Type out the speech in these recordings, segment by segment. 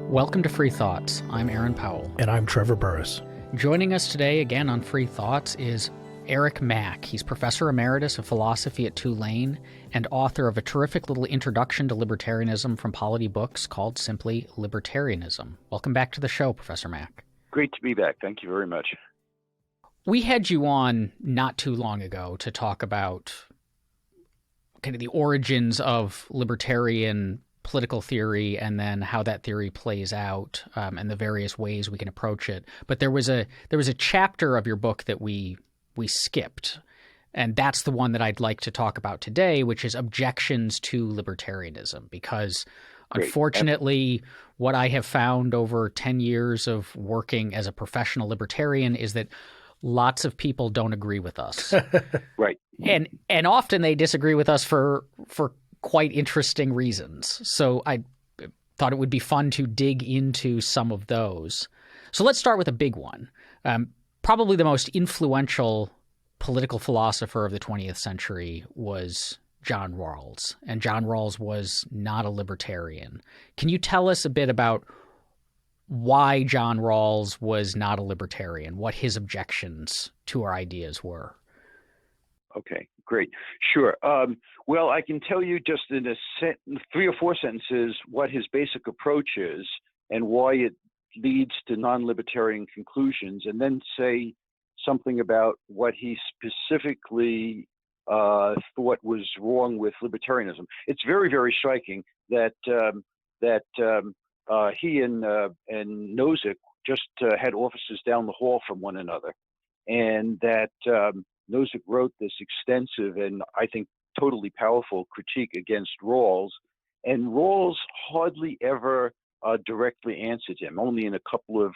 Welcome to Free Thoughts. I'm Aaron Powell. And I'm Trevor Burrus. Joining us today again on Free Thoughts is Eric Mack. He's Professor Emeritus of Philosophy at Tulane and author of a terrific little introduction to libertarianism from Polity Books called simply Libertarianism. Welcome back to the show, Professor Mack. Great to be back. Thank you very much. We had you on not too long ago to talk about kind of the origins of libertarian political theory and then how that theory plays out and the various ways we can approach it. But there was a chapter of your book that we skipped, and that's the one that I'd like to talk about today, which is Objections to Libertarianism, because unfortunately what I have found over 10 years of working as a professional libertarian is that lots of people don't agree with us. Right. And often they disagree with us for quite interesting reasons. So I thought it would be fun to dig into some of those. So let's start with a big one. Probably the most influential political philosopher of the 20th century was John Rawls, and John Rawls was not a libertarian. Can you tell us a bit about why John Rawls was not a libertarian, what his objections to our ideas were? Okay, great. Sure. Well, I can tell you just in 3 or 4 sentences what his basic approach is and why it leads to non-libertarian conclusions, and then say something about what he specifically thought was wrong with libertarianism. It's very, very striking that he and Nozick just had offices down the hall from one another, and that Nozick wrote this extensive and I think totally powerful critique against Rawls, and Rawls hardly ever directly answered him, only in a couple of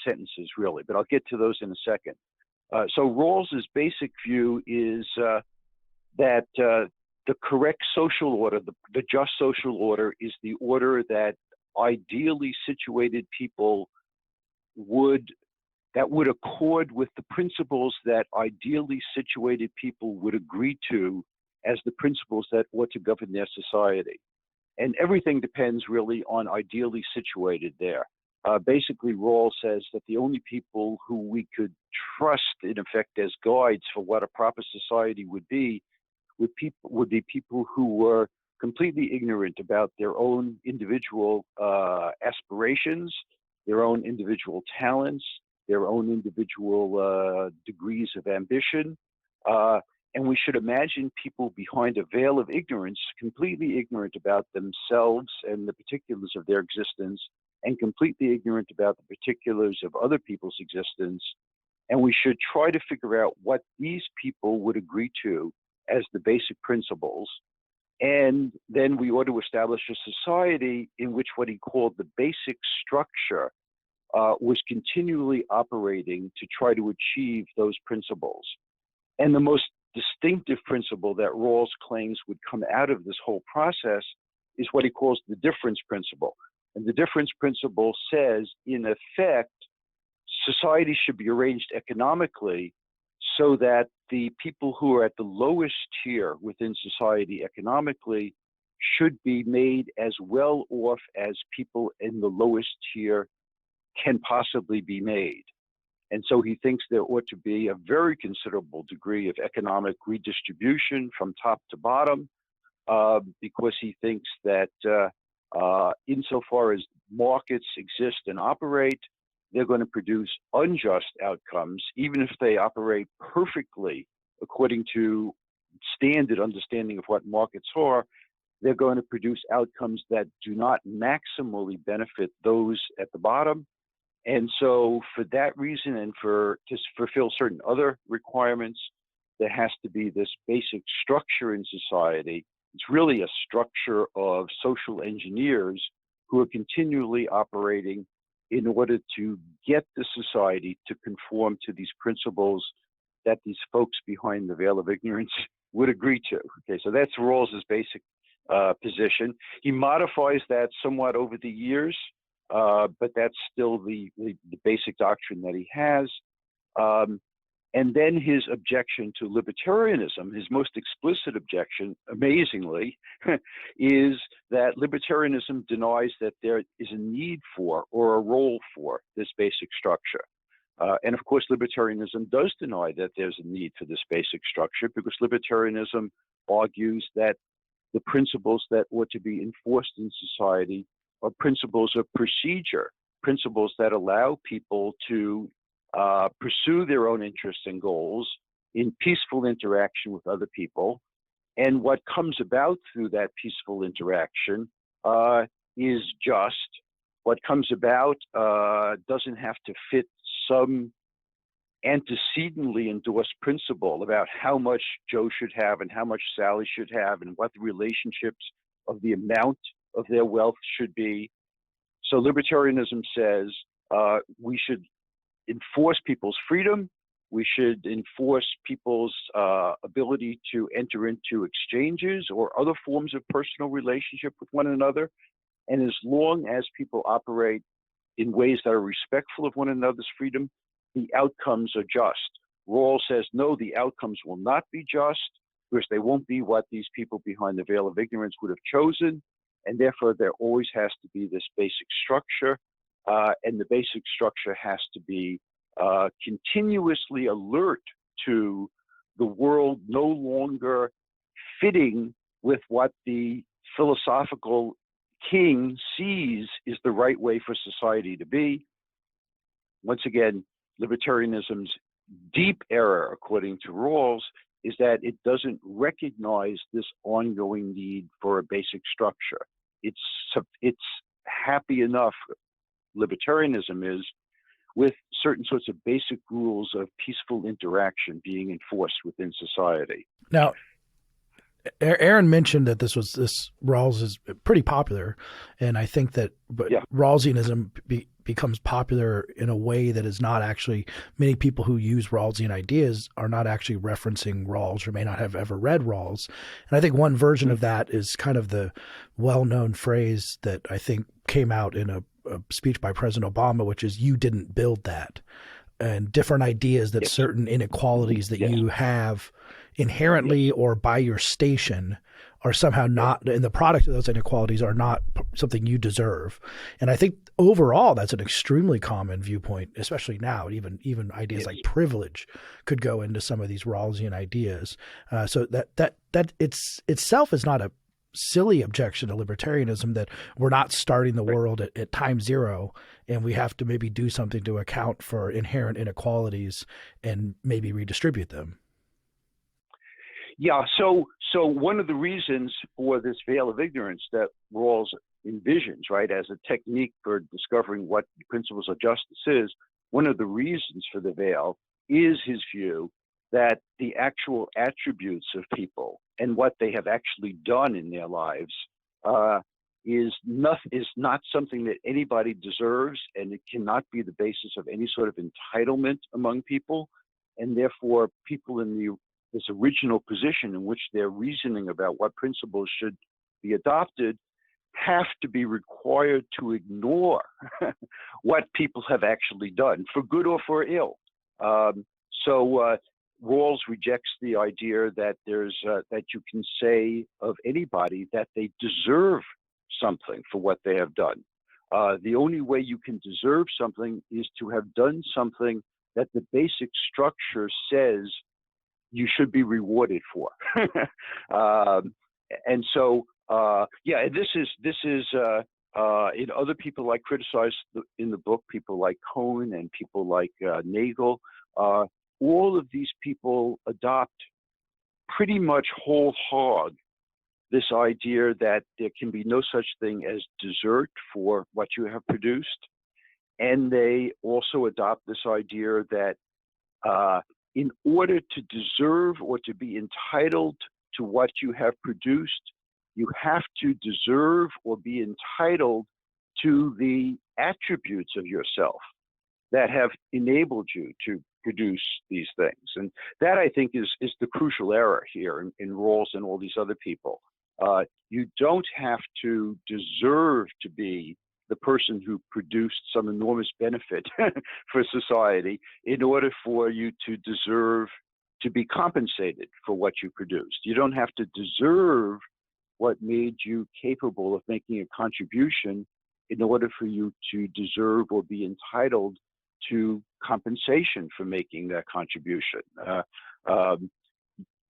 sentences really, but I'll get to those in a second. So Rawls's basic view is that the correct social order, the just social order, is the order that ideally situated people would accord with the principles that ideally situated people would agree to as the principles that ought to govern their society. And everything depends really on ideally situated there. Basically, Rawls says that the only people who we could trust, in effect, as guides for what a proper society would be be people who were completely ignorant about their own individual aspirations, their own individual talents, their own individual degrees of ambition. And we should imagine people behind a veil of ignorance, completely ignorant about themselves and the particulars of their existence, and completely ignorant about the particulars of other people's existence. And we should try to figure out what these people would agree to as the basic principles. And then we ought to establish a society in which what he called the basic structure was continually operating to try to achieve those principles. And the most distinctive principle that Rawls claims would come out of this whole process is what he calls the difference principle. And the difference principle says, in effect, society should be arranged economically so that the people who are at the lowest tier within society economically should be made as well off as people in the lowest tier can possibly be made. And so he thinks there ought to be a very considerable degree of economic redistribution from top to bottom, because he thinks that insofar as markets exist and operate, they're going to produce unjust outcomes, even if they operate perfectly according to standard understanding of what markets are. They're going to produce outcomes that do not maximally benefit those at the bottom. And so for that reason, and to fulfill certain other requirements, there has to be this basic structure in society. It's really a structure of social engineers who are continually operating in order to get the society to conform to these principles that these folks behind the veil of ignorance would agree to. Okay, so that's Rawls's basic position. He modifies that somewhat over the years, but that's still the basic doctrine that he has. And then his objection to libertarianism, his most explicit objection, amazingly, is that libertarianism denies that there is a need for or a role for this basic structure. And of course, libertarianism does deny that there's a need for this basic structure, because libertarianism argues that the principles that ought to be enforced in society are principles of procedure, principles that allow people to pursue their own interests and goals in peaceful interaction with other people. And what comes about through that peaceful interaction is just. What comes about doesn't have to fit some antecedently endorsed principle about how much Joe should have and how much Sally should have and what the relationships of the amount of their wealth should be. So libertarianism says we should enforce people's freedom. We should enforce people's ability to enter into exchanges or other forms of personal relationship with one another. And as long as people operate in ways that are respectful of one another's freedom, the outcomes are just. Rawls says, no, the outcomes will not be just, because they won't be what these people behind the veil of ignorance would have chosen. And therefore, there always has to be this basic structure. And the basic structure has to be continuously alert to the world no longer fitting with what the philosophical king sees is the right way for society to be. Once again, libertarianism's deep error, according to Rawls, is that it doesn't recognize this ongoing need for a basic structure. It's happy enough, libertarianism is, with certain sorts of basic rules of peaceful interaction being enforced within society. Now, Aaron mentioned that this Rawls is pretty popular, and I think that Rawlsianism becomes popular in a way that is not actually, many people who use Rawlsian ideas are not actually referencing Rawls or may not have ever read Rawls. And I think one version of that is kind of the well-known phrase that I think came out in a speech by President Obama, which is, you didn't build that. And different ideas that certain inequalities that you have inherently or by your station are somehow not, and the product of those inequalities are not something you deserve. And I think overall that's an extremely common viewpoint, especially now. Even ideas like privilege could go into some of these Rawlsian ideas. So that itself is not a silly objection to libertarianism, that we're not starting the world at time zero, and we have to maybe do something to account for inherent inequalities and maybe redistribute them. Yeah, so one of the reasons for this veil of ignorance that Rawls envisions, right, as a technique for discovering what principles of justice is, one of the reasons for the veil is his view that the actual attributes of people and what they have actually done in their lives is not something that anybody deserves, and it cannot be the basis of any sort of entitlement among people. And therefore, people in this original position in which they're reasoning about what principles should be adopted have to be required to ignore what people have actually done, for good or for ill. So Rawls rejects the idea that that you can say of anybody that they deserve something for what they have done. The only way you can deserve something is to have done something that the basic structure says you should be rewarded for. And so, this is in other people I criticize in the book, people like Cohen and people like Nagel. All of these people adopt pretty much whole hog this idea that there can be no such thing as desert for what you have produced. And they also adopt this idea that in order to deserve or to be entitled to what you have produced, you have to deserve or be entitled to the attributes of yourself that have enabled you to produce these things. And that, I think, is the crucial error here in Rawls and all these other people. You don't have to deserve to be the person who produced some enormous benefit for society in order for you to deserve to be compensated for what you produced. You don't have to deserve what made you capable of making a contribution in order for you to deserve or be entitled to compensation for making that contribution.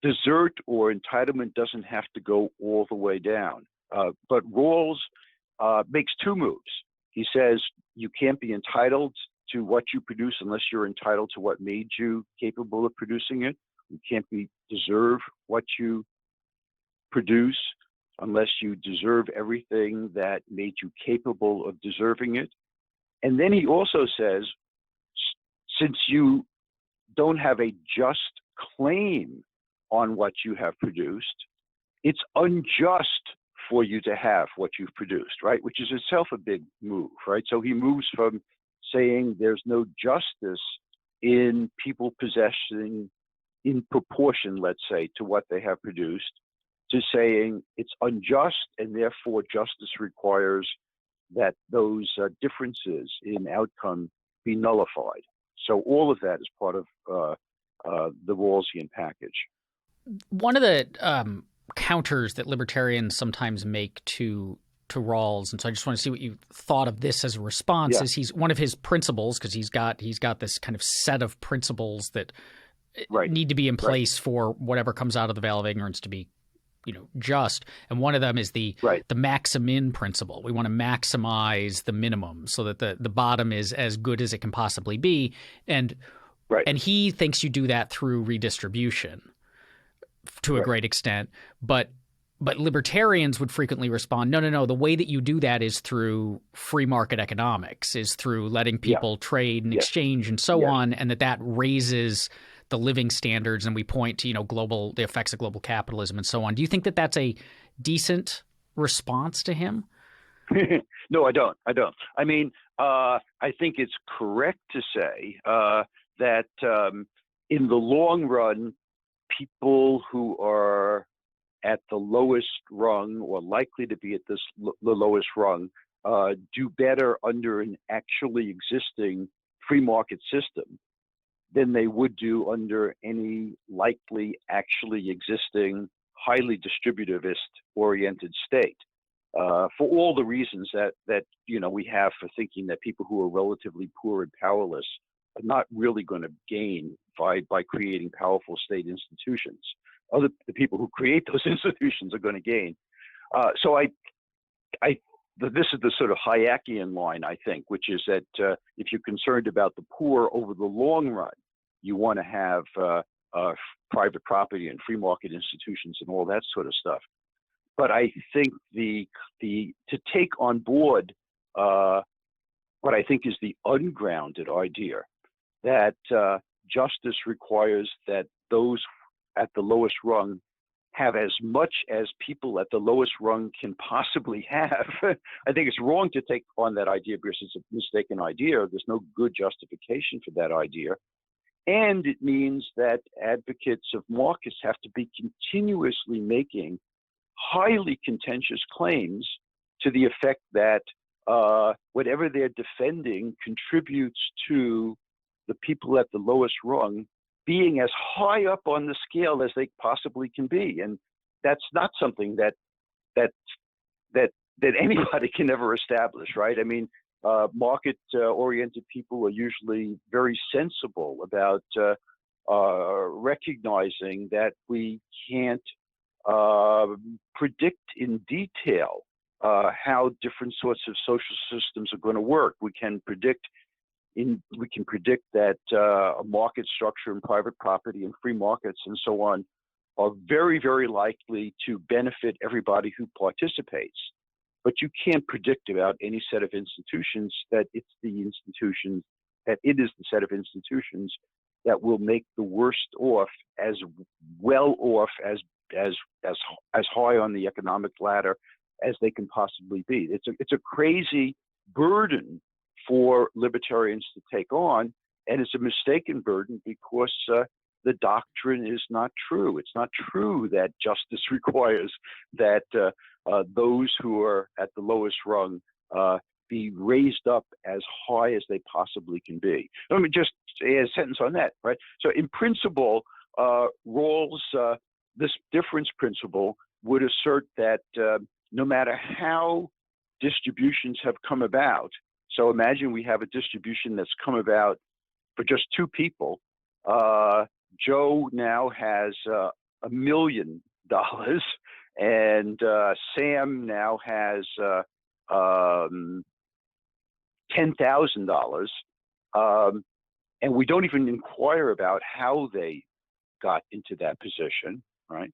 Desert or entitlement doesn't have to go all the way down. But Rawls makes two moves. He says you can't be entitled to what you produce unless you're entitled to what made you capable of producing it. You can't deserve what you produce unless you deserve everything that made you capable of deserving it. And then he also says, since you don't have a just claim on what you have produced, it's unjust for you to have what you've produced, right? Which is itself a big move, right? So he moves from saying there's no justice in people possessing in proportion, let's say, to what they have produced, to saying it's unjust and therefore justice requires that those differences in outcome be nullified. So all of that is part of the Rawlsian package. One of the counters that libertarians sometimes make to Rawls, and so I just want to see what you thought of this as a response, is he's one of his principles, because he's got this kind of set of principles that need to be in place for whatever comes out of the veil of ignorance to be, just. And one of them is the maximin principle. We want to maximize the minimum so that the bottom is as good as it can possibly be. And he thinks you do that through redistribution to a great extent. But libertarians would frequently respond, no, the way that you do that is through free market economics, is through letting people trade and exchange and so on, and that raises the living standards, and we point to the effects of global capitalism and so on. Do you think that that's a decent response to him? No, I don't. I mean, I think it's correct to say that in the long run, people who are at the lowest rung or likely to be at the lowest rung do better under an actually existing free market system than they would do under any likely actually existing highly distributivist-oriented state, for all the reasons that we have for thinking that people who are relatively poor and powerless are not really going to gain by creating powerful state institutions. The people who create those institutions are going to gain. So this is the sort of Hayekian line, I think, which is that if you're concerned about the poor over the long run, you want to have private property and free market institutions and all that sort of stuff. But I think to take on board what I think is the ungrounded idea that justice requires that those at the lowest rung have as much as people at the lowest rung can possibly have. I think it's wrong to take on that idea because it's a mistaken idea. There's no good justification for that idea. And it means that advocates of markets have to be continuously making highly contentious claims to the effect that whatever they're defending contributes to the people at the lowest rung being as high up on the scale as they possibly can be. And that's not something that anybody can ever establish, right? I mean, market-oriented people are usually very sensible about recognizing that we can't predict in detail how different sorts of social systems are going to work. We can predict that a market structure and private property and free markets and so on are very, very likely to benefit everybody who participates. But you can't predict about any set of institutions that it is the set of institutions that will make the worst off as well off as high on the economic ladder as they can possibly be. It's a crazy burden for libertarians to take on, and it's a mistaken burden because the doctrine is not true. It's not true that justice requires that those who are at the lowest rung be raised up as high as they possibly can be. Let me just add a sentence on that, right? So in principle, Rawls, this difference principle would assert that no matter how distributions have come about, so imagine we have a distribution that's come about for just two people. Joe now has $1 million, and Sam now has $10,000, and we don't even inquire about how they got into that position, right?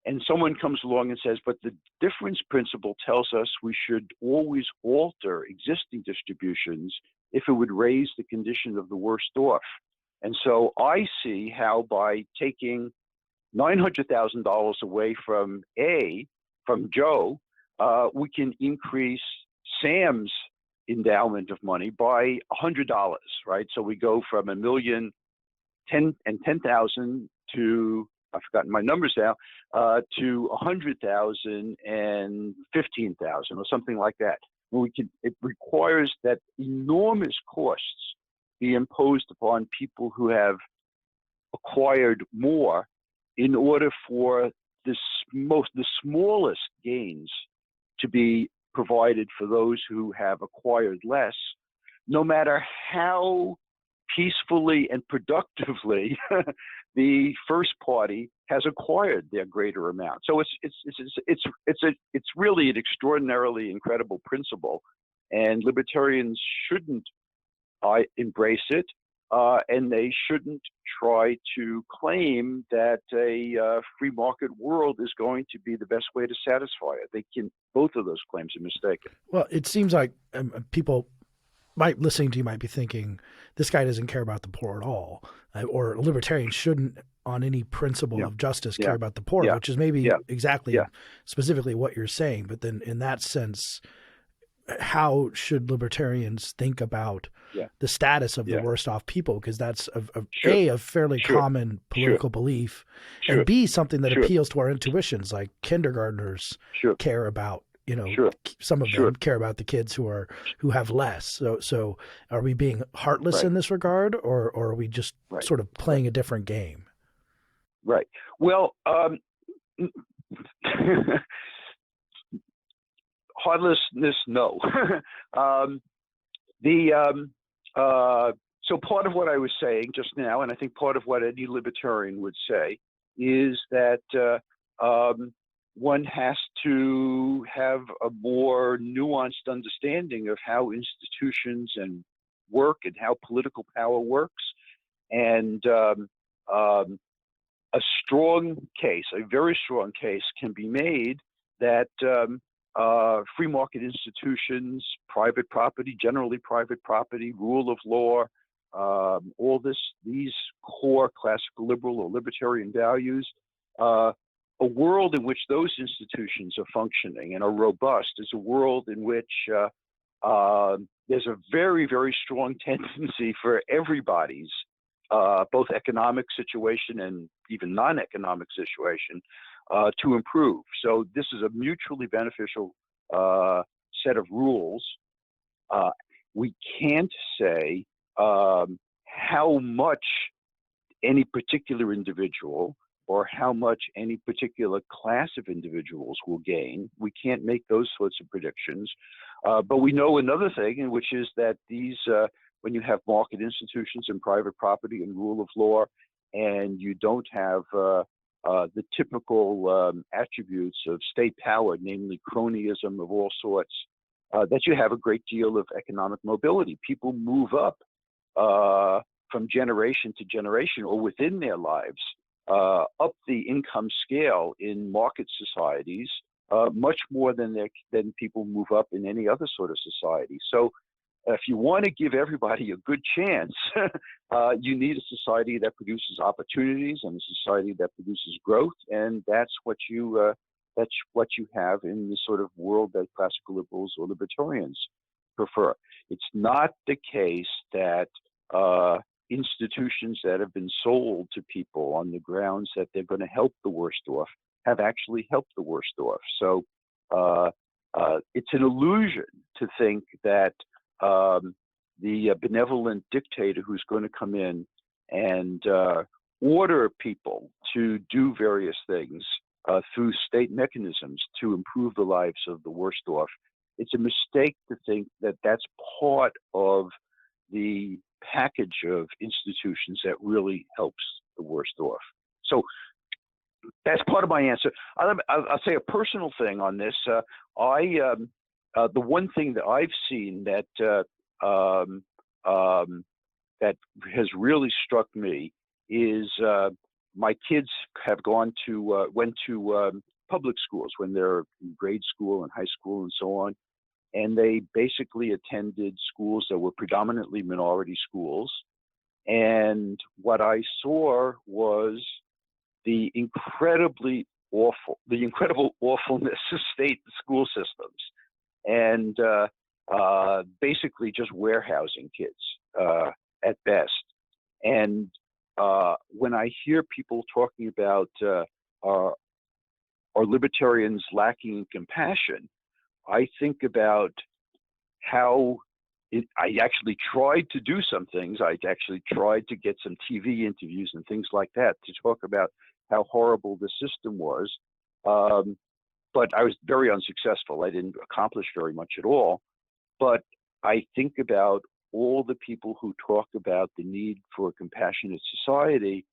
And someone comes along and says, but the difference principle tells us we should always alter existing distributions if it would raise the condition of the worst off. And so I see how by taking $900,000 away from Joe, we can increase Sam's endowment of money by $100, right? So we go from $1,010,000 to, I've forgotten my numbers now, to $100,000 and $15,000 or something like that. It requires that enormous costs be imposed upon people who have acquired more in order for the smallest gains to be provided for those who have acquired less, no matter how peacefully and productively the first party has acquired their greater amount. So it's really an extraordinarily incredible principle, and libertarians shouldn't embrace it, and they shouldn't try to claim that a free market world is going to be the best way to satisfy it. Both of those claims are mistaken. Well, it seems like people listening to you might be thinking, this guy doesn't care about the poor at all, or libertarians shouldn't, on any principle of justice, care about the poor, which is maybe exactly specifically what you're saying. But then in that sense, how should libertarians think about the status of the worst off people? Because that's a fairly common political belief, and B, something that appeals to our intuitions, like kindergartners care about, some of them care about the kids who have less. So are we being heartless in this regard, or are we just sort of playing a different game? Right. Well, heartlessness, no. So part of what I was saying just now, and I think part of what any libertarian would say, is that one has to have a more nuanced understanding of how institutions and work and how political power works. And a strong case, a very strong case, can be made that free market institutions, private property, generally private property, rule of law, all these core classical liberal or libertarian values, a world in which those institutions are functioning and are robust is a world in which there's a very, very strong tendency for everybody's both economic situation and even non-economic situation to improve. So this is a mutually beneficial set of rules. We can't say how much any particular individual or how much any particular class of individuals will gain. We can't make those sorts of predictions. But we know another thing, which is that these, when you have market institutions and private property and rule of law, and you don't have the typical attributes of state power, namely cronyism of all sorts, that you have a great deal of economic mobility. People move up from generation to generation or within their lives, up the income scale in market societies much more than people move up in any other sort of society. So if you want to give everybody a good chance, you need a society that produces opportunities and a society that produces growth, and that's what you have in the sort of world that classical liberals or libertarians prefer. It's not the case that institutions that have been sold to people on the grounds that they're going to help the worst off have actually helped the worst off. So it's an illusion to think that the benevolent dictator who's going to come in and order people to do various things through state mechanisms to improve the lives of the worst off. It's a mistake to think that that's part of the package of institutions that really helps the worst off. So that's part of my answer. I'll say a personal thing on this. The one thing that I've seen that that has really struck me is my kids have went to public schools when they're in grade school and high school and so on, and they basically attended schools that were predominantly minority schools. And what I saw was the incredible awfulness of state school systems, and basically just warehousing kids at best. And when I hear people talking about are libertarians lacking in compassion, I think about how I actually tried to do some things. I actually tried to get some TV interviews and things like that to talk about how horrible the system was. But I was very unsuccessful. I didn't accomplish very much at all. But I think about all the people who talk about the need for a compassionate society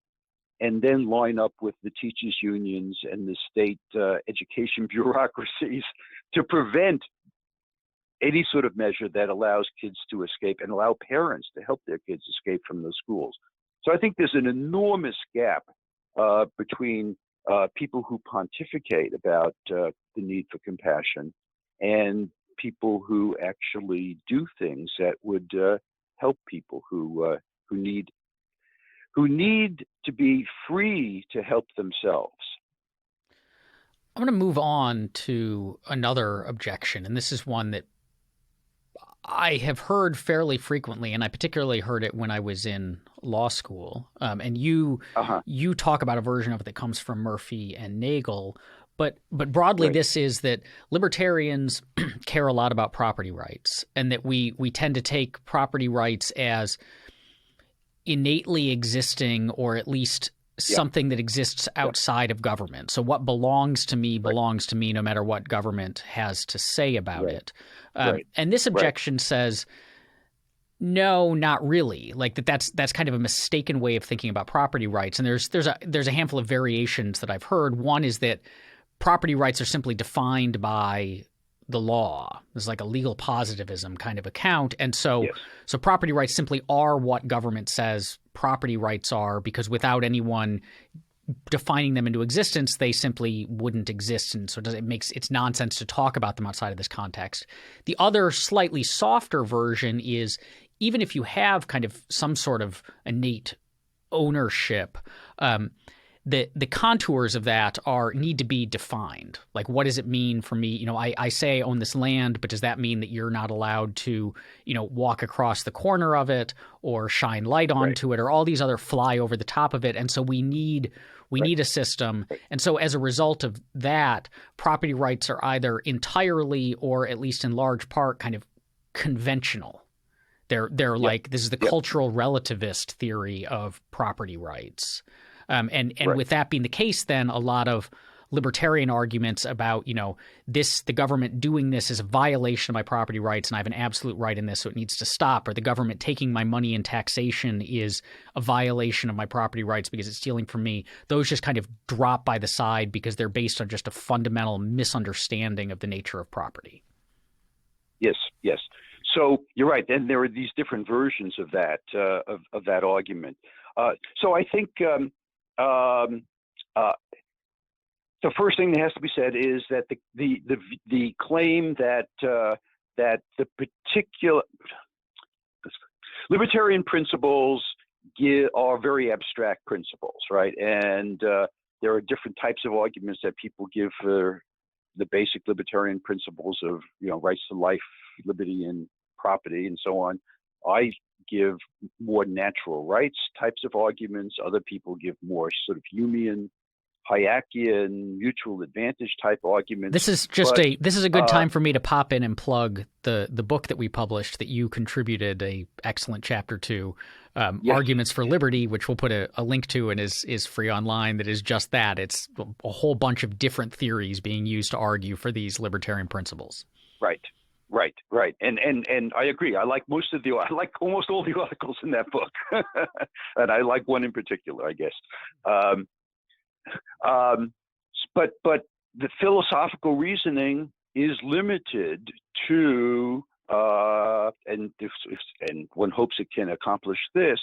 and then line up with the teachers' unions and the state education bureaucracies to prevent any sort of measure that allows kids to escape and allow parents to help their kids escape from those schools. So I think there's an enormous gap between people who pontificate about the need for compassion and people who actually do things that would help people who need to be free to help themselves. I'm going to move on to another objection, and this is one that I have heard fairly frequently, and I particularly heard it when I was in law school. And you talk about a version of it that comes from Murphy and Nagel, but broadly, right. This is that libertarians care a lot about property rights, and that we tend to take property rights as innately existing, or at least something that exists outside of government. So what belongs to me belongs to me, no matter what government has to say about it. And this objection says, no, not really. Like that's kind of a mistaken way of thinking about property rights. And there's a handful of variations that I've heard. One is that property rights are simply defined by the law. There's like a legal positivism kind of account. And so property rights simply are what government says property rights are, because without anyone defining them into existence, they simply wouldn't exist. And so it's nonsense to talk about them outside of this context. The other slightly softer version is, even if you have kind of some sort of innate ownership, the contours of that need to be defined. Like, what does it mean for me? You know, I say I own this land, but does that mean that you're not allowed to, walk across the corner of it or shine light onto it, or all these other fly over the top of it? And so we need a system. And so as a result of that, property rights are either entirely, or at least in large part, kind of conventional. They're like, this is the cultural relativist theory of property rights. And with that being the case, then a lot of libertarian arguments about, the government doing this is a violation of my property rights and I have an absolute right in this, so it needs to stop, or the government taking my money in taxation is a violation of my property rights because it's stealing from me. Those just kind of drop by the side because they're based on just a fundamental misunderstanding of the nature of property. Yes. So you're right. And there are these different versions of that argument. So I think the first thing that has to be said is that the claim that the particular libertarian principles are very abstract principles, right? And there are different types of arguments that people give for the basic libertarian principles of rights to life, liberty, and property, and so on. I give more natural rights types of arguments. Other people give more sort of Humean, Hayekian mutual advantage type arguments. This is a good time for me to pop in and plug the book that we published that you contributed a excellent chapter to, yes. Arguments for Liberty, which we'll put a link to and is free online. That is just that. It's a whole bunch of different theories being used to argue for these libertarian principles. Right. And I agree. I like almost all the articles in that book, and I like one in particular, I guess. But the philosophical reasoning is limited to, and one hopes it can accomplish this,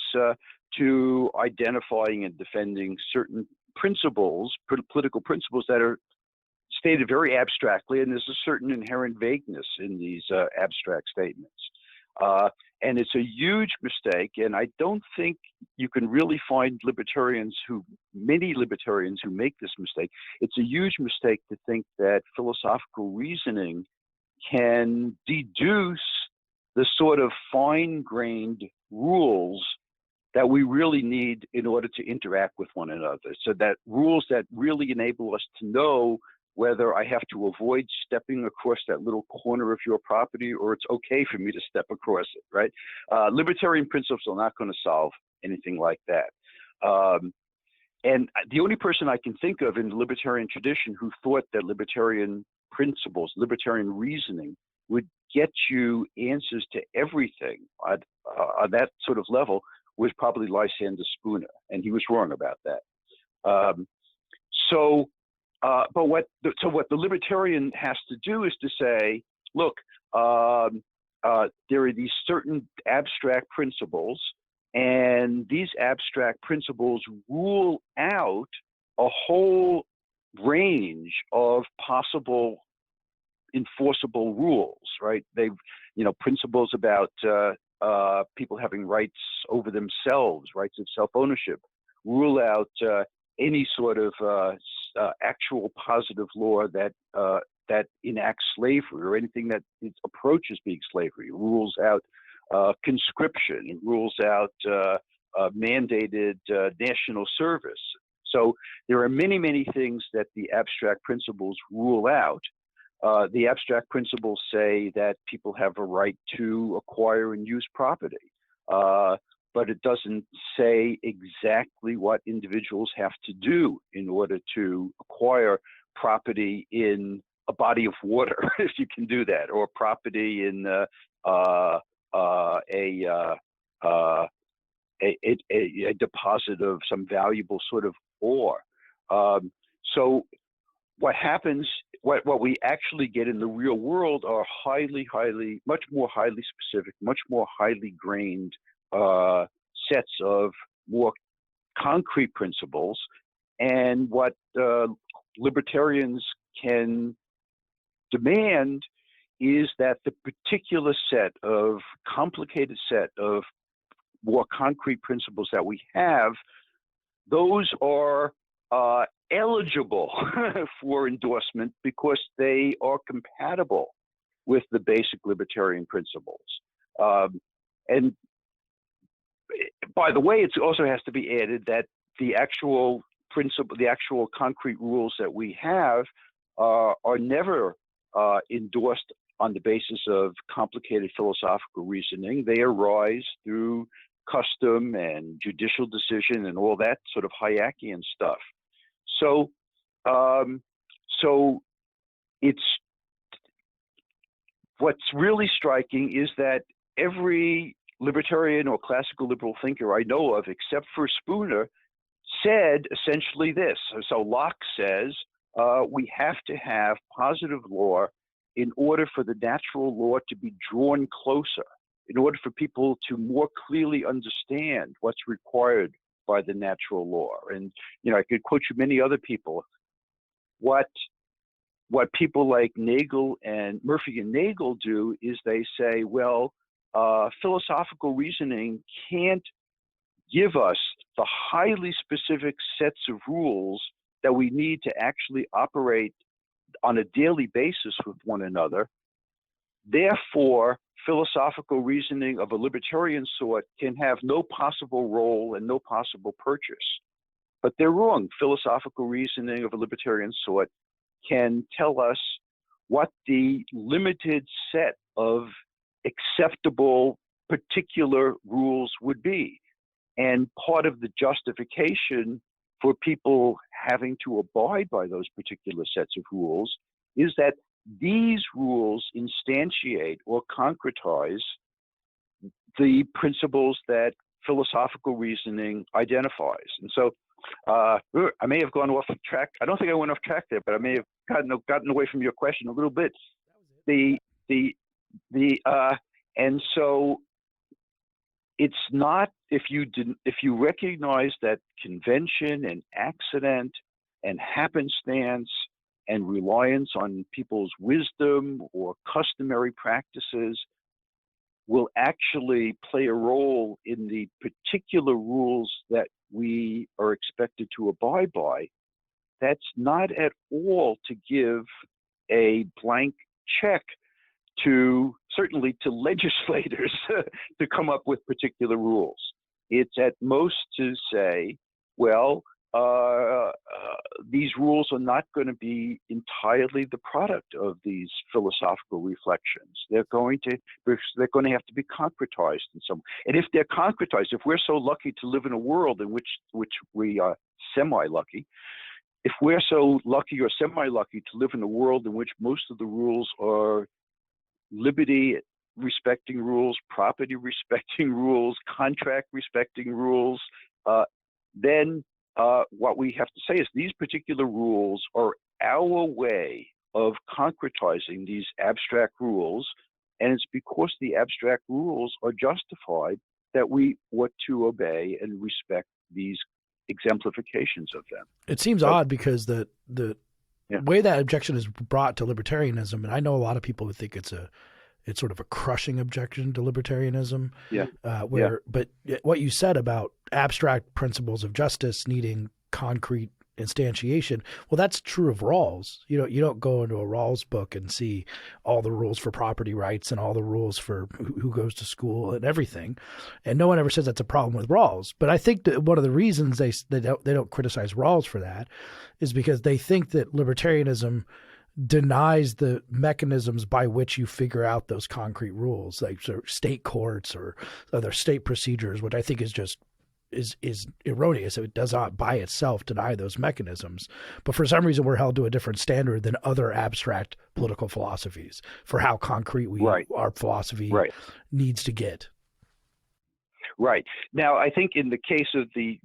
to identifying and defending certain principles, political principles that are stated very abstractly, and there's a certain inherent vagueness in these abstract statements. And it's a huge mistake, and I don't think you can really find many libertarians who make this mistake. It's a huge mistake to think that philosophical reasoning can deduce the sort of fine-grained rules that we really need in order to interact with one another. So that rules that really enable us to know whether I have to avoid stepping across that little corner of your property or it's okay for me to step across it, right? Libertarian principles are not going to solve anything like that. And the only person I can think of in the libertarian tradition who thought that libertarian principles, libertarian reasoning would get you answers to everything on that sort of level was probably Lysander Spooner, and he was wrong about that. But what the libertarian has to do is to say, look, there are these certain abstract principles, and these abstract principles rule out a whole range of possible enforceable rules, right? Principles about people having rights over themselves, rights of self-ownership, rule out any sort of actual positive law that enacts slavery or anything that approaches being slavery. It rules out conscription. It rules out mandated national service. So there are many, many things that the abstract principles rule out. The abstract principles say that people have a right to acquire and use property. But it doesn't say exactly what individuals have to do in order to acquire property in a body of water, if you can do that, or property in a deposit of some valuable sort of ore. So what happens, what we actually get in the real world are much more highly specific, much more highly grained sets of more concrete principles, and what libertarians can demand is that the particular complicated set of more concrete principles that we have, those are eligible for endorsement because they are compatible with the basic libertarian principles. And by the way, it also has to be added that the actual concrete rules that we have are never endorsed on the basis of complicated philosophical reasoning. They arise through custom and judicial decision and all that sort of Hayekian stuff. So it's what's really striking is that every libertarian or classical liberal thinker I know of, except for Spooner, said essentially this. So Locke says we have to have positive law in order for the natural law to be drawn closer, in order for people to more clearly understand what's required by the natural law. And I could quote you many other people. What people like Murphy and Nagel do is they say, well, philosophical reasoning can't give us the highly specific sets of rules that we need to actually operate on a daily basis with one another. Therefore, philosophical reasoning of a libertarian sort can have no possible role and no possible purchase but they're wrong. Philosophical reasoning of a libertarian sort can tell us what the limited set of acceptable particular rules would be. And part of the justification for people having to abide by those particular sets of rules is that these rules instantiate or concretize the principles that philosophical reasoning identifies. And so I may have gone off track. I don't think I went off track there, but I may have gotten away from your question a little bit. And so it's not, if you recognize that convention and accident and happenstance and reliance on people's wisdom or customary practices will actually play a role in the particular rules that we are expected to abide by, that's not at all to give a blank check to, certainly to legislators to come up with particular rules. It's at most to say, well, these rules are not going to be entirely the product of these philosophical reflections. They're going to have to be concretized in some. And if they're concretized, if we're so lucky to live in a world in which we are semi-lucky, if we're so lucky or semi-lucky to live in a world in which most of the rules are liberty respecting rules, property respecting rules, contract respecting rules, then what we have to say is these particular rules are our way of concretizing these abstract rules, and it's because the abstract rules are justified that we ought to obey and respect these exemplifications of them. It seems odd because the way that objection is brought to libertarianism, and I know a lot of people would think it's sort of a crushing objection to libertarianism. But what you said about abstract principles of justice needing concrete instantiation, well, that's true of Rawls. You don't go into a Rawls book and see all the rules for property rights and all the rules for who goes to school and everything. And no one ever says that's a problem with Rawls. But I think that one of the reasons they don't criticize Rawls for that is because they think that libertarianism denies the mechanisms by which you figure out those concrete rules, like sort of state courts or other state procedures, which I think is just is erroneous. It does not by itself deny those mechanisms. But for some reason, we're held to a different standard than other abstract political philosophies for how concrete our philosophy needs to get. Right. Now, I think in the case of the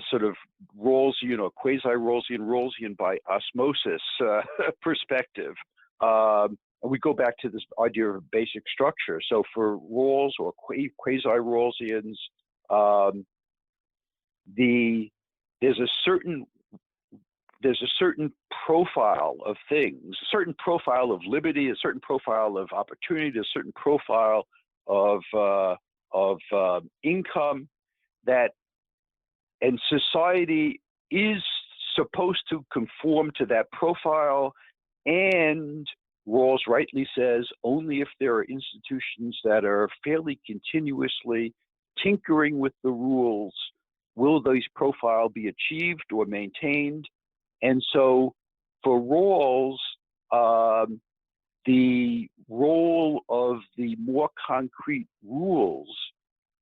sort of Rawlsian or quasi-Rawlsian by osmosis perspective, we go back to this idea of basic structure. So for Rawls or quasi-Rawlsians, there's a certain profile of things, a certain profile of liberty, a certain profile of opportunity, a certain profile of income and society is supposed to conform to that profile. And Rawls rightly says only if there are institutions that are fairly continuously tinkering with the rules will those profile be achieved or maintained. And so for Rawls, the role of the more concrete rules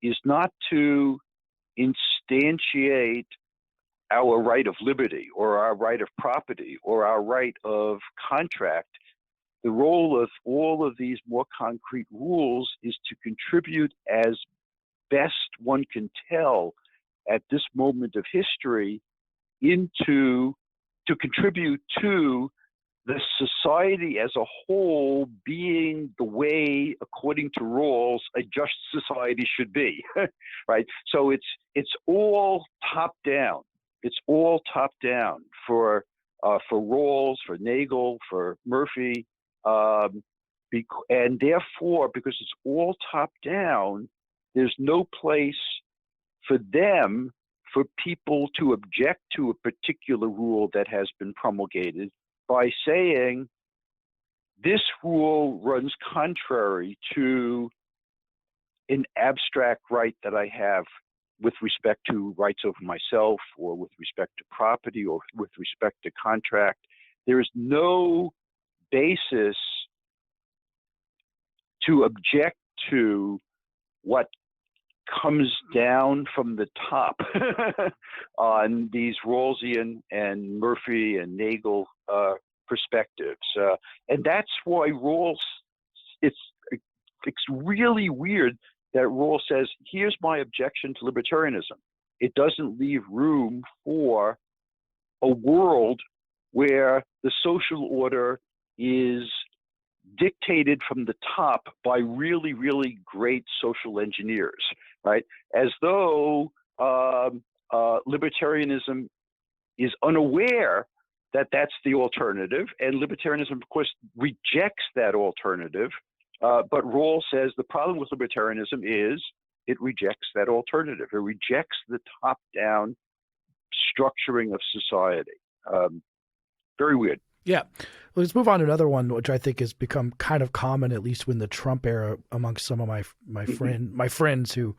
is not to instantiate our right of liberty or our right of property or our right of contract. The role of all of these more concrete rules is to contribute as best one can tell at this moment of history to contribute to the society as a whole being the way, according to Rawls, a just society should be, right? So it's all top down. It's all top down for Rawls, for Nagel, for Murphy, and therefore, because it's all top down, there's no place for them, for people to object to a particular rule that has been promulgated by saying this rule runs contrary to an abstract right that I have with respect to rights over myself, or with respect to property, or with respect to contract. There is no basis to object to what comes down from the top on these Rawlsian and Murphy and Nagel perspectives. And that's why Rawls, it's really weird that Rawls says, here's my objection to libertarianism. It doesn't leave room for a world where the social order is dictated from the top by really, really great social engineers, right? As though libertarianism is unaware that that's the alternative, and libertarianism, of course, rejects that alternative. But Rawls says the problem with libertarianism is it rejects that alternative. It rejects the top-down structuring of society. Very weird. Yeah. Well, let's move on to another one, which I think has become kind of common, at least in the Trump era, amongst some of my friends who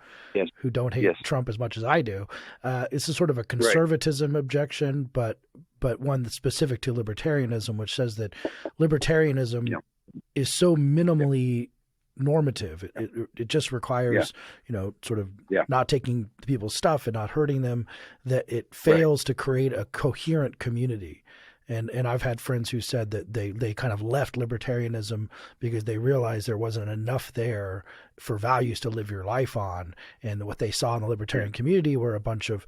don't hate Trump as much as I do. It's a sort of a conservatism objection, but one that's specific to libertarianism, which says that libertarianism is so minimally normative. It just requires, sort of not taking people's stuff and not hurting them, that it fails to create a coherent community. And I've had friends who said that they kind of left libertarianism because they realized there wasn't enough there for values to live your life on. And what they saw in the libertarian community were a bunch of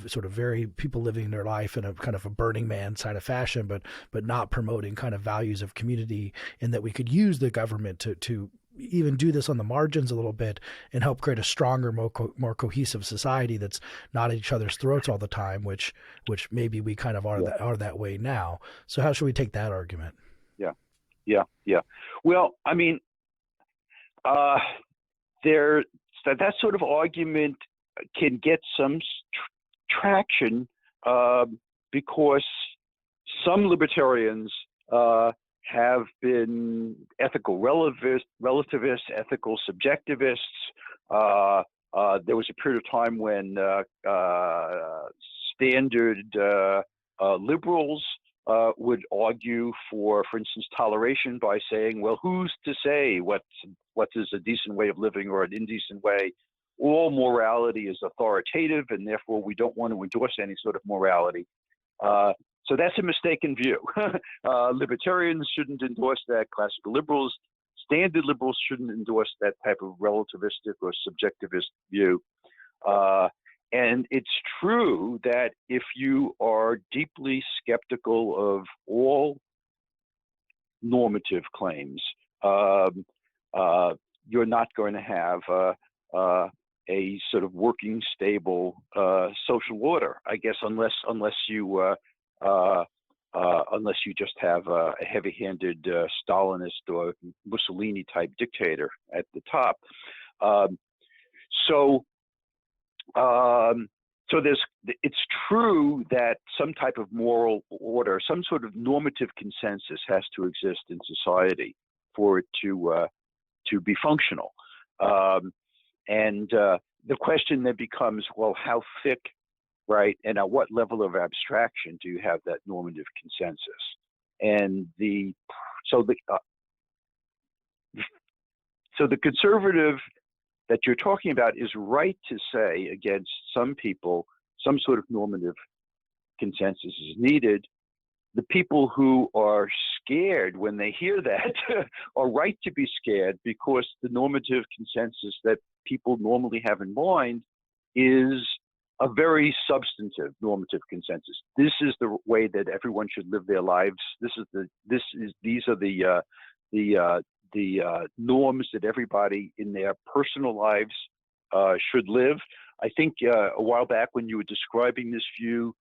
sort of very people living their life in a kind of a Burning Man side of fashion, but not promoting kind of values of community, and that we could use the government to even do this on the margins a little bit and help create a stronger, more cohesive society that's not at each other's throats all the time, which maybe we kind of are that way now. So how should we take that argument? Yeah. Well, I mean, that sort of argument can get some traction because some libertarians have been ethical relativists, ethical subjectivists. There was a period of time when standard liberals would argue for instance, toleration by saying, well, who's to say what is a decent way of living or an indecent way? All morality is authoritative, and therefore we don't want to endorse any sort of morality. So that's a mistaken view. Libertarians shouldn't endorse that. Classical liberals, standard liberals shouldn't endorse that type of relativistic or subjectivist view. And it's true that if you are deeply skeptical of all normative claims, you're not going to have a sort of working, stable social order, I guess, unless you just have a heavy-handed Stalinist or Mussolini-type dictator at the top. So it's true that some type of moral order, some sort of normative consensus has to exist in society for it to be functional. And the question then becomes, well, how thick, right, and at what level of abstraction do you have that normative consensus? And so the conservative that you're talking about is right to say against some people, some sort of normative consensus is needed. The people who are scared when they hear that are right to be scared, because the normative consensus that people normally have in mind is a very substantive normative consensus. This is the way that everyone should live their lives. These are the norms that everybody in their personal lives should live. I think a while back when you were describing this view,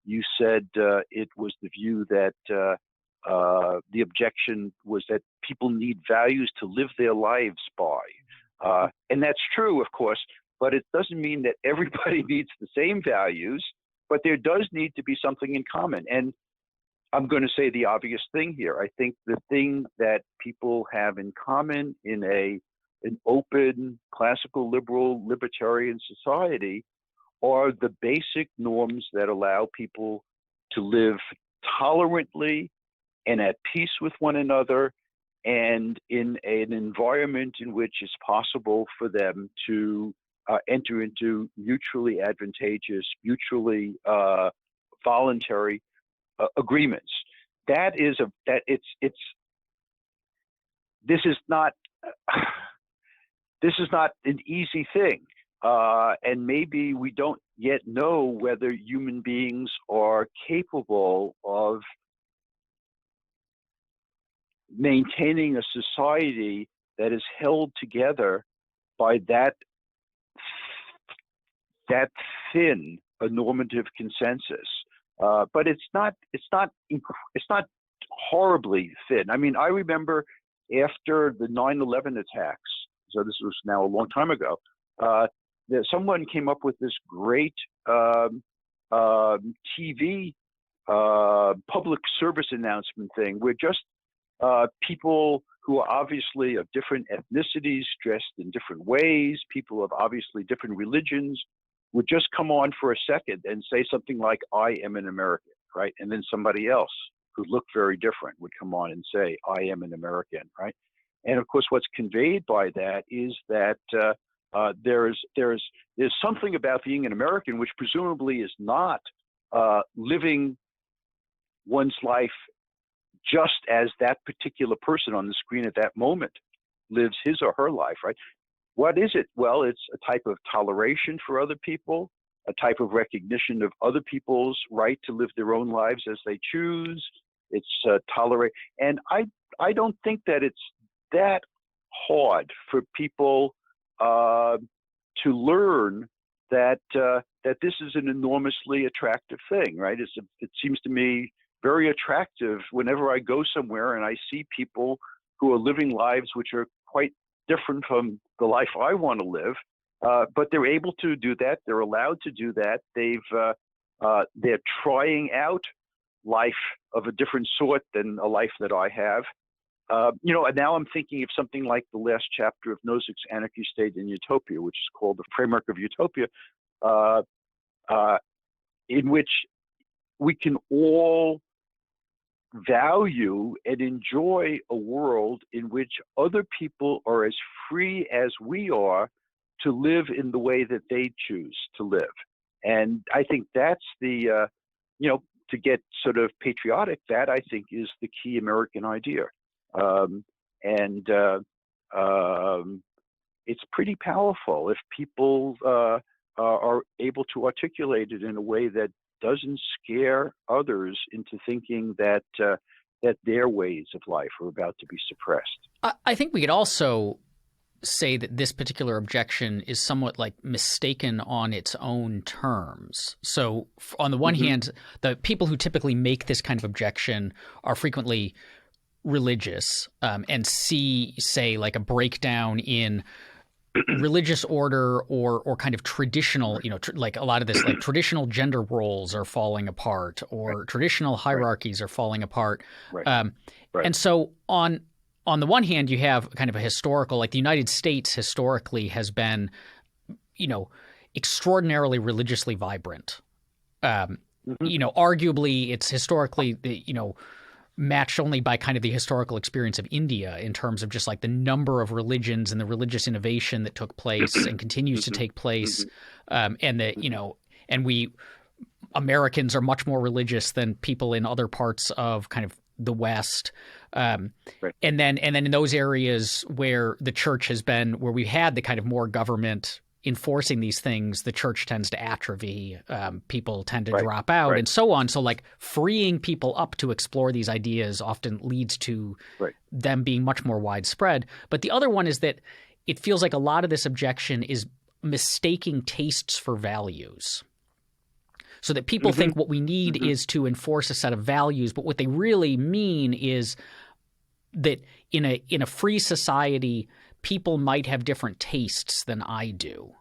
you said it was the view that the objection was that people need values to live their lives by. And that's true, of course, but it doesn't mean that everybody needs the same values, but there does need to be something in common. And I'm going to say the obvious thing here. I think the thing that people have in common in a an open, classical, liberal, libertarian society are the basic norms that allow people to live tolerantly and at peace with one another, and in an environment in which it's possible for them to enter into mutually advantageous, mutually voluntary agreements. This is not an easy thing, and maybe we don't yet know whether human beings are capable of maintaining a society that is held together by that thin a normative consensus. But it's not horribly thin. I mean, I remember after the 9/11 attacks, so this was now a long time ago, that someone came up with this great TV public service announcement thing where just people who are obviously of different ethnicities, dressed in different ways, people of obviously different religions, would just come on for a second and say something like, "I am an American," right? And then somebody else who looked very different would come on and say, "I am an American," right? And of course, what's conveyed by that is that there's something about being an American which presumably is not living one's life just as that particular person on the screen at that moment lives his or her life, right? What is it? Well, it's a type of toleration for other people, a type of recognition of other people's right to live their own lives as they choose. It's tolerate, and I don't think that it's that hard for people to learn that this is an enormously attractive thing, right? It seems to me very attractive whenever I go somewhere and I see people who are living lives which are quite different from the life I want to live, but they're able to do that. They're allowed to do that. They're trying out life of a different sort than a life that I have. And now I'm thinking of something like the last chapter of Nozick's Anarchy, State, and Utopia, which is called The Framework of Utopia, in which we can all value and enjoy a world in which other people are as free as we are to live in the way that they choose to live. And I think that's the, to get sort of patriotic, that I think is the key American idea. It's pretty powerful if people are able to articulate it in a way that doesn't scare others into thinking that their ways of life are about to be suppressed. I think we could also say that this particular objection is somewhat like mistaken on its own terms. So on the one hand, the people who typically make this kind of objection are frequently religious and see, say, like a breakdown in religious order or kind of traditional, like a lot of this, like traditional gender roles are falling apart or traditional hierarchies are falling apart. And so on the one hand, you have kind of a historical, like the United States historically has been, extraordinarily religiously vibrant. Arguably it's historically, matched only by kind of the historical experience of India in terms of just like the number of religions and the religious innovation that took place and continues to take place. And that, and we Americans are much more religious than people in other parts of kind of the West. And then in those areas where the church has been, where we had the kind of more government enforcing these things, the church tends to atrophy, people tend to drop out and so on. So like freeing people up to explore these ideas often leads to them being much more widespread. But the other one is that it feels like a lot of this objection is mistaking tastes for values. So that people think what we need is to enforce a set of values, but what they really mean is that in a free society, people might have different tastes than I do.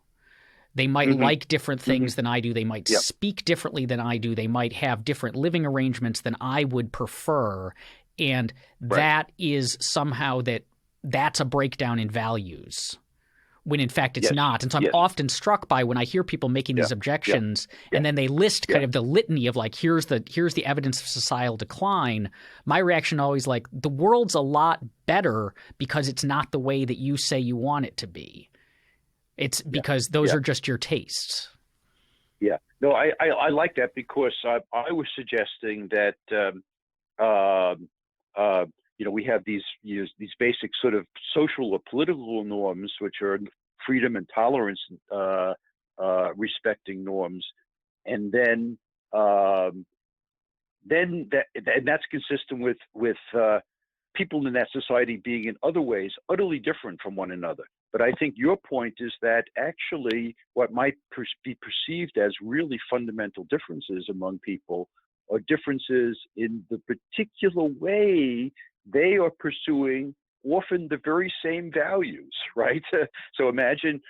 They might like different things than I do. They might speak differently than I do. They might have different living arrangements than I would prefer. And that is somehow that's a breakdown in values, when in fact it's Yes. not. And so I'm Yes. often struck by when I hear people making these objections and then they list kind of the litany of like, here's the evidence of societal decline. My reaction always like, the world's a lot better because it's not the way that you say you want it to be. It's because those are just your tastes. Yeah. No, I like that, because I was suggesting that we have these basic sort of social or political norms, which are freedom and tolerance respecting norms, and then that's consistent with people in that society being in other ways utterly different from one another. But I think your point is that actually what might be perceived as really fundamental differences among people are differences in the particular way they are pursuing often the very same values, right? So imagine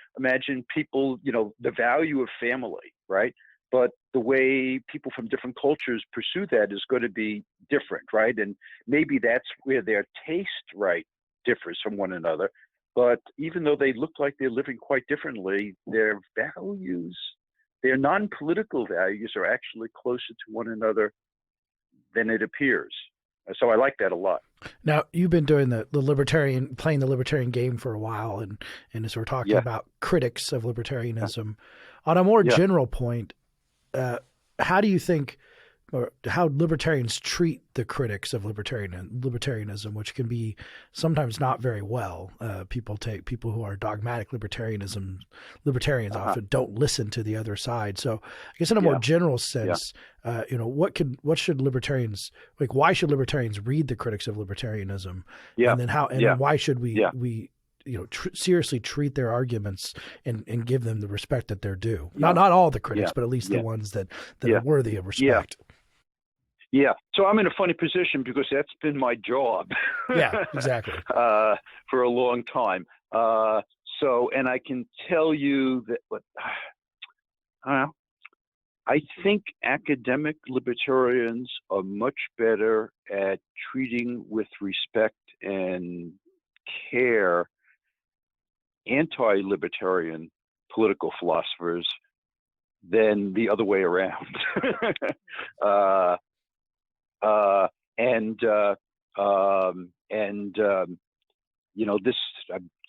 people, the value of family, right? But the way people from different cultures pursue that is going to be different, right? And maybe that's where their taste, right, differs from one another. But even though they look like they're living quite differently, their values, their non-political values, are actually closer to one another than it appears. So I like that a lot. Now, you've been doing playing the libertarian game for a while, and as we're talking about critics of libertarianism, on a more general point, how do you think, or how libertarians treat the critics of libertarianism, which can be sometimes not very well? People who are dogmatic libertarians often don't listen to the other side. So I guess in a more general sense, what should libertarians, like, why should libertarians read the critics of libertarianism? And then why should we seriously treat their arguments and give them the respect that they're due? Not all the critics, but at least the ones that are worthy of respect. Yeah. So I'm in a funny position because that's been my job. Yeah, exactly. For a long time. And I can tell you that I think academic libertarians are much better at treating with respect and care anti-libertarian political philosophers than the other way around.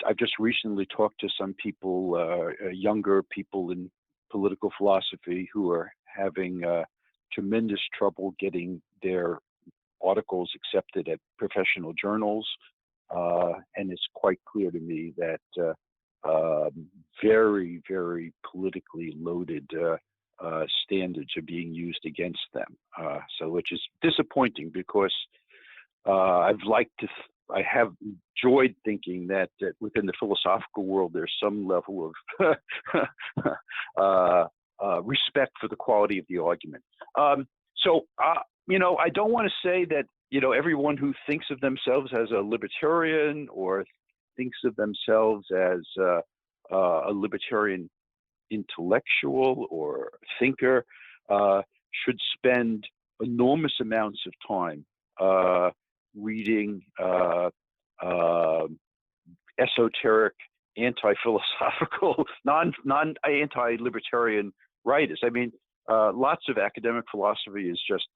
I've just recently talked to some people, younger people in political philosophy, who are having tremendous trouble getting their articles accepted at professional journals. And it's quite clear to me that very, very politically loaded standards are being used against them. Which is disappointing, because I have enjoyed thinking that within the philosophical world there's some level of respect for the quality of the argument. I don't want to say that everyone who thinks of themselves as a libertarian or thinks of themselves as a libertarian intellectual or thinker should spend enormous amounts of time reading esoteric, anti-philosophical, anti-libertarian writers. I mean, lots of academic philosophy is just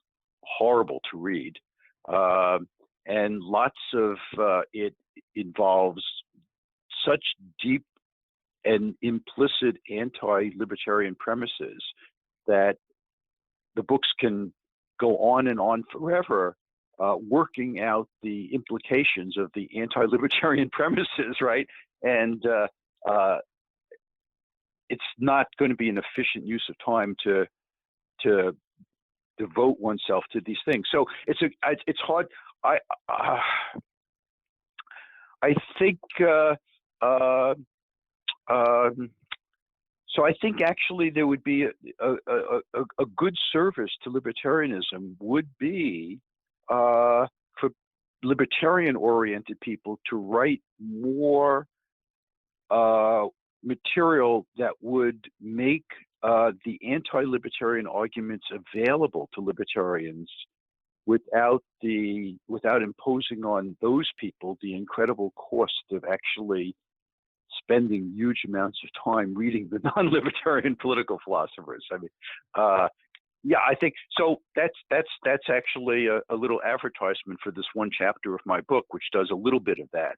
horrible to read, and lots of it involves such deep and implicit anti-libertarian premises that the books can go on and on forever, working out the implications of the anti-libertarian premises, right? And it's not going to be an efficient use of time to devote oneself to these things. So it's hard. I think. So I think actually there would be a good service to libertarianism would be for libertarian-oriented people to write more material that would make the anti-libertarian arguments available to libertarians without imposing on those people the incredible cost of actually spending huge amounts of time reading the non-libertarian political philosophers. I mean, yeah, I think so. That's actually a little advertisement for this one chapter of my book, which does a little bit of that.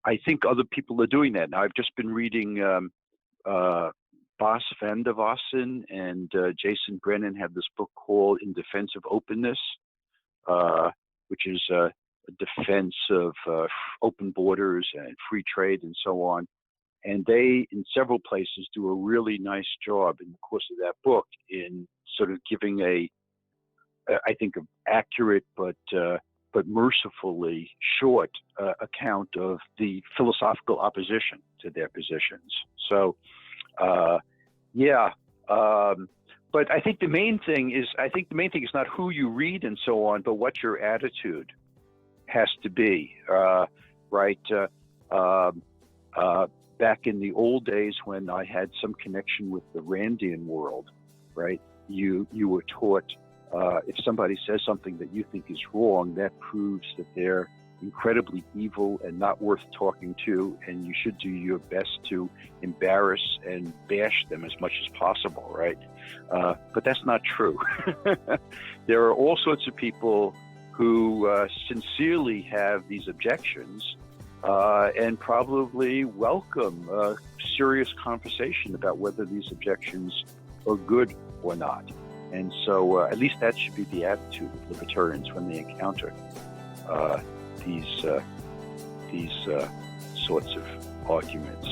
I think other people are doing that now. I've just been reading Bas van der Wassen and Jason Brennan have this book called In Defense of Openness, which is a defense of open borders and free trade and so on. And they, in several places, do a really nice job in the course of that book in sort of giving I think, an accurate but mercifully short account of the philosophical opposition to their positions. So, but I think the main thing is not who you read and so on, but what your attitude has to be, right? Back in the old days when I had some connection with the Randian world, right? You were taught if somebody says something that you think is wrong, that proves that they're incredibly evil and not worth talking to, and you should do your best to embarrass and bash them as much as possible, right? But that's not true. There are all sorts of people who sincerely have these objections and probably welcome a serious conversation about whether these objections are good or not. And so at least that should be the attitude of libertarians when they encounter these sorts of arguments.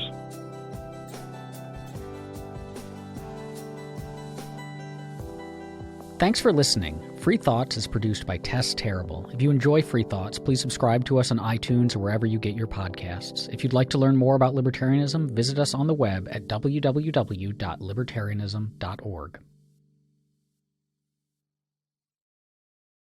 Thanks for listening. Free Thoughts is produced by Tess Terrible. If you enjoy Free Thoughts, please subscribe to us on iTunes or wherever you get your podcasts. If you'd like to learn more about libertarianism, visit us on the web at www.libertarianism.org.